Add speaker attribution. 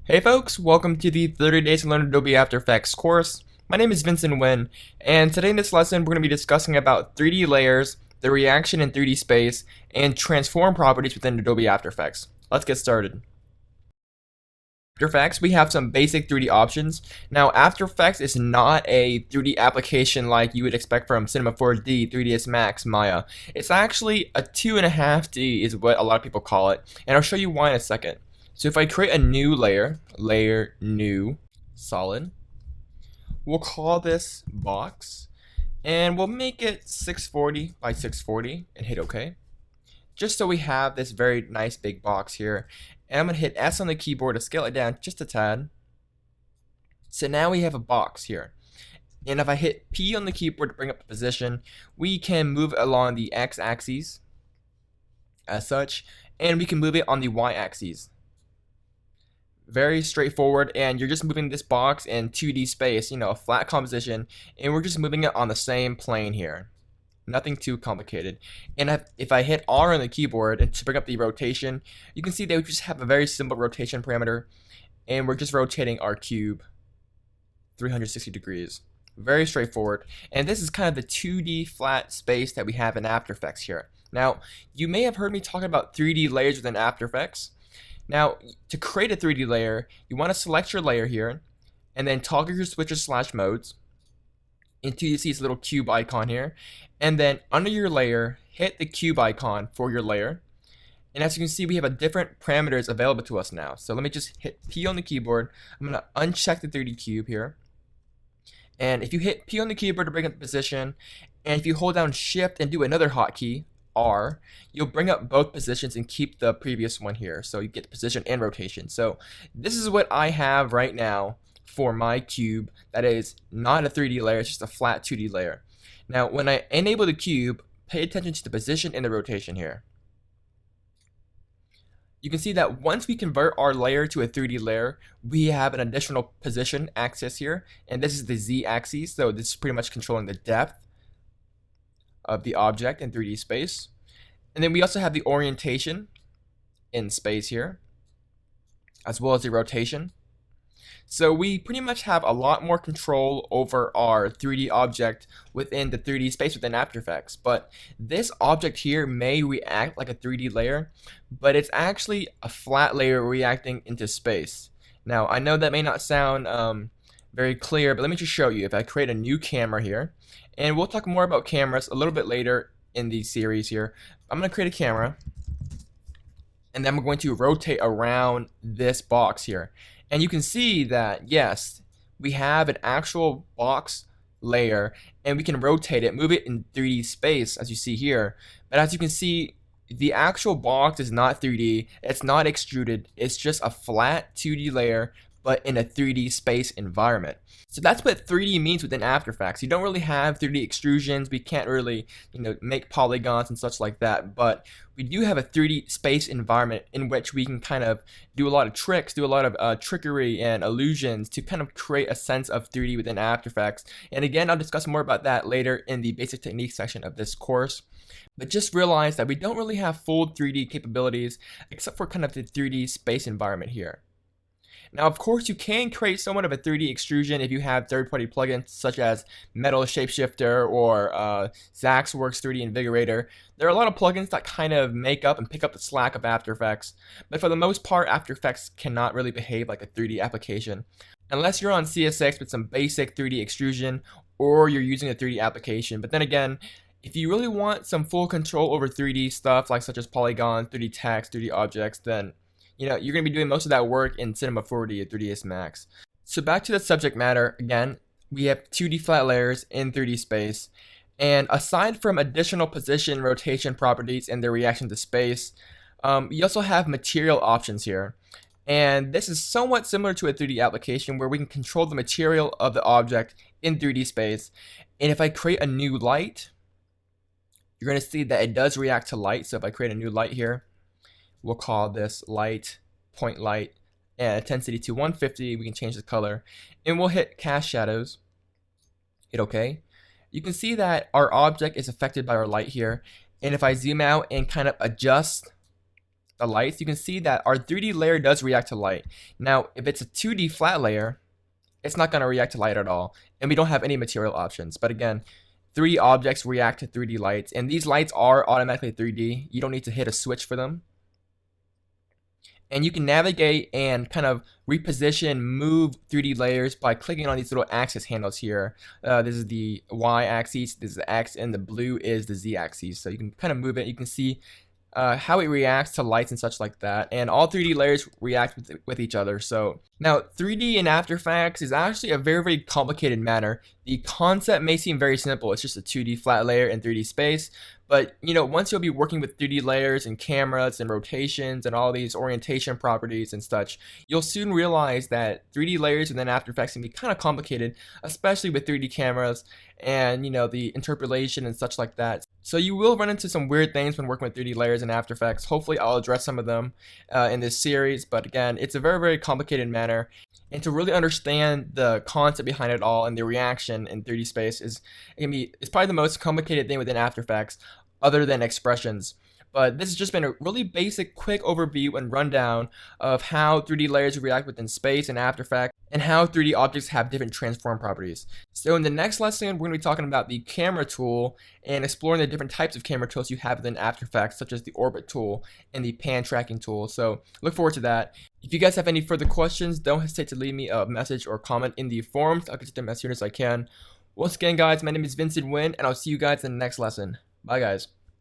Speaker 1: Hey folks, welcome to the 30 Days to Learn Adobe After Effects course. My name is Vincent Nguyen, and today in this lesson we're going to be discussing about 3D layers, the reaction in 3D space, and transform properties within Adobe After Effects. Let's get started. After Effects, we have some basic 3D options. Now, After Effects is not a 3D application like you would expect from Cinema 4D, 3ds Max, Maya. It's actually a 2.5D is what a lot of people call it, and I'll show you why in a second. So if I create a new layer, new, solid, we'll call this box, and we'll make it 640 by 640 and hit OK. Just so we have this very nice big box here. And I'm going to hit S on the keyboard to scale it down just a tad. So now we have a box here. And if I hit P on the keyboard to bring up the position, we can move it along the X axis as such, and we can move it on the Y axis. Very straightforward, and you're just moving this box in 2D space, a flat composition, and we're just moving it on the same plane here. Nothing too complicated. And if I hit R on the keyboard and to bring up the rotation, you can see that we just have a very simple rotation parameter, and we're just rotating our cube 360 degrees. Very straightforward. And this is kind of the 2D flat space that we have in After Effects here. Now, you may have heard me talking about 3D layers within After Effects. Now, to create a 3D layer, you want to select your layer here, and then toggle your switches / modes until you see this little cube icon here, and then under your layer, hit the cube icon for your layer. And as you can see, we have a different parameters available to us now. So let me just hit P on the keyboard. I'm going to uncheck the 3D cube here. And if you hit P on the keyboard to bring up the position, and if you hold down Shift and do another hotkey, R, you'll bring up both positions and keep the previous one here. So you get the position and rotation. So this is what I have right now for my cube that is not a 3D layer, it's just a flat 2D layer. Now, when I enable the cube, pay attention to the position and the rotation here. You can see that once we convert our layer to a 3D layer, we have an additional position axis here, and this is the Z axis, so this is pretty much controlling the depth of the object in 3D space. And then we also have the orientation in space here, as well as the rotation. So we pretty much have a lot more control over our 3D object within the 3D space within After Effects. But this object here may react like a 3D layer, but it's actually a flat layer reacting into space. Now, I know that may not sound very clear, but let me just show you. If I create a new camera here, and we'll talk more about cameras a little bit later in the series here. I'm going to create a camera, and then I'm going to rotate around this box here. And you can see that, yes, we have an actual box layer, and we can rotate it, move it in 3D space, as you see here. But as you can see, the actual box is not 3D, it's not extruded, it's just a flat 2D layer, but in a 3D space environment. So that's what 3D means within After Effects. You don't really have 3D extrusions. We can't really, make polygons and such like that. But we do have a 3D space environment in which we can kind of do a lot of tricks, do a lot of trickery and illusions to kind of create a sense of 3D within After Effects. And again, I'll discuss more about that later in the basic techniques section of this course. But just realize that we don't really have full 3D capabilities except for kind of the 3D space environment here. Now, of course, you can create somewhat of a 3D extrusion if you have third-party plugins such as Metal Shapeshifter or Zaxworks 3D Invigorator. There are a lot of plugins that kind of make up and pick up the slack of After Effects, but for the most part, After Effects cannot really behave like a 3D application. Unless you're on CS6 with some basic 3D extrusion, or you're using a 3D application. But then again, if you really want some full control over 3D stuff, like such as polygons, 3D text, 3D objects, then you're going to be doing most of that work in Cinema 4D or 3ds Max. So back to the subject matter, again, we have 2D flat layers in 3D space. And aside from additional position, rotation properties and their reaction to space, you also have material options here. And this is somewhat similar to a 3D application where we can control the material of the object in 3D space. And if I create a new light, you're going to see that it does react to light. So if I create a new light here, we'll call this light, point light, and intensity to 150. We can change the color, and we'll hit cast shadows. Hit OK. You can see that our object is affected by our light here, and if I zoom out and kind of adjust the lights, you can see that our 3D layer does react to light. Now, if it's a 2D flat layer, it's not going to react to light at all, and we don't have any material options. But again, 3D objects react to 3D lights, and these lights are automatically 3D. You don't need to hit a switch for them. And you can navigate and kind of reposition, move 3D layers by clicking on these little axis handles here. This is the Y axis, this is the X, and the blue is the Z axis. So you can kind of move it. You can see how it reacts to lights and such like that. And all 3D layers react with each other. So now 3D in After Effects is actually a very, very complicated matter. The concept may seem very simple. It's just a 2D flat layer in 3D space. But once you'll be working with 3D layers and cameras and rotations and all these orientation properties and such, you'll soon realize that 3D layers within After Effects can be kind of complicated, especially with 3D cameras and the interpolation and such like that. So you will run into some weird things when working with 3D layers in After Effects. Hopefully I'll address some of them in this series, but again, it's a very, very complicated matter. And to really understand the concept behind it all and the reaction in 3D space it's probably the most complicated thing within After Effects other than expressions. But this has just been a really basic, quick overview and rundown of how 3D layers react within space and After Effects, and how 3D objects have different transform properties. So in the next lesson, we're going to be talking about the camera tool and exploring the different types of camera tools you have within After Effects, such as the orbit tool and the pan tracking tool. So look forward to that. If you guys have any further questions, don't hesitate to leave me a message or comment in the forums. I'll get to them as soon as I can. Once again, guys, my name is Vincent Nguyen, and I'll see you guys in the next lesson. Bye, guys.